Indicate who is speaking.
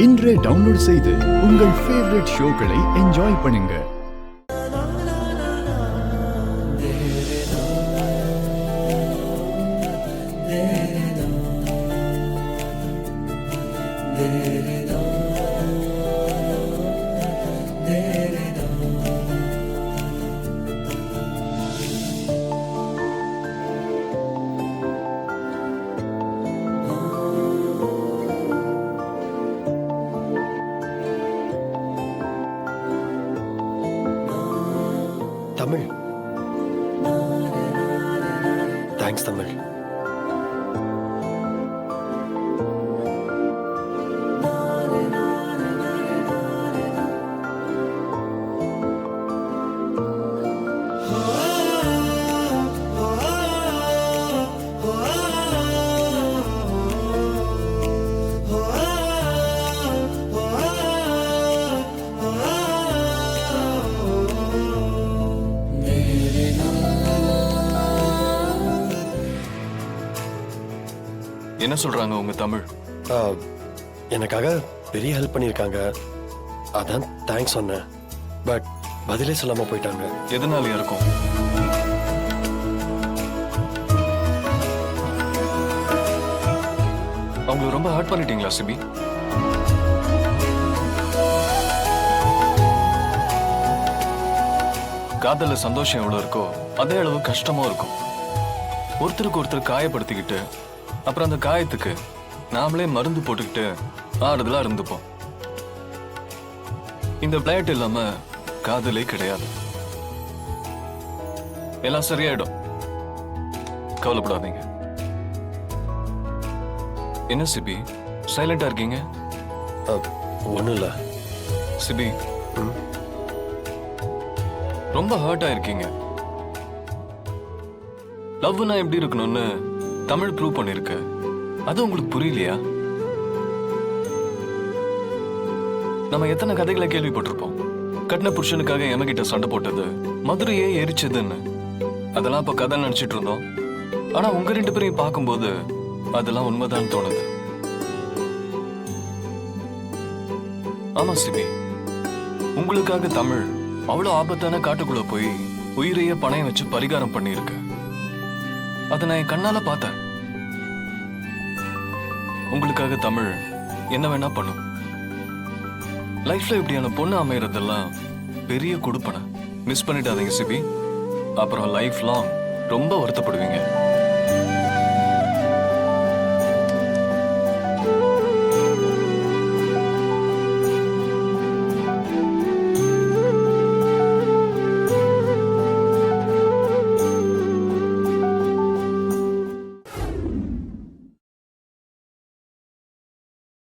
Speaker 1: இன்றே டவுன்லோட் செய்து உங்கள் ஃபேவரட் ஷோக்களை என்ஜாய் பண்ணுங்க.
Speaker 2: தமிழ், தேங்க்ஸ் தமிழ்.
Speaker 3: என்ன சொல்றாங்க உங்க தமிழ்?
Speaker 2: எனக்காக பெரிய ஹெல்ப் பண்ணியிருக்காங்க, அதான் தேங்க்ஸ் சொன்னேன். பட் பதிலே சொல்லாம போயிட்டாங்க.
Speaker 3: எதனால இருக்கும்? அவங்களை ரொம்ப ஹர்ட் பண்ணிட்டீங்களா சிபி? காதல்ல சந்தோஷம் எவ்வளவு இருக்கோ அதே அளவு கஷ்டமும் இருக்கும். ஒருத்தருக்கு ஒருத்தர் காயப்படுத்திக்கிட்டு அப்புறம் அந்த காயத்துக்கு நாமளே மருந்து போட்டுக்கிட்டு ஆறுதலா இருந்துப்போம். இந்த விளையாட்டு இல்லாம காதலே கிடையாது. எல்லாம் சரியாயிடும், கவலைப்படாதீங்க. என்ன சிபி சைலண்டா இருக்கீங்க?
Speaker 2: ஒண்ணும் இல்ல
Speaker 3: சிபி, ரொம்ப ஹர்ட் ஆயிருக்கீங்க. லவ்னா எப்படி இருக்கணும்னு தமிழ் ப்ரூவ் பண்ணிருக்கு. அது உங்களுக்கு புரியலையா? நம்ம எத்தனை கதைகளை கேள்விப்பட்டிருப்போம். கட்டின புருஷனுக்காக எமகிட்ட சண்டை போட்டது, மதுரையே எரிச்சதுன்னு. அதெல்லாம் இப்ப கதை நினைச்சிட்டு இருந்தோம். ஆனா உங்க ரெண்டு பேரையும் பார்க்கும்போது அதெல்லாம் உண்மைதான் தோணுது. ஆமா சிபி, உங்களுக்காக தமிழ் அவ்வளவு ஆபத்தான காட்டுக்குள்ள போய் உயிரையே பணையம் வச்சு பரிகாரம் பண்ணியிருக்கு. அதை நான் என் கண்ணால பார்த்தேன். உங்களுக்காக தமிழ் என்ன வேணா பண்ணும். லைஃப்ல இப்படியான பொண்ணு அமையறதெல்லாம் பெரிய கொடுப்பனை. மிஸ் பண்ணிட்டாதீங்க சிபி, அப்புறம் லைஃப் லாங் ரொம்ப வருத்தப்படுவீங்க.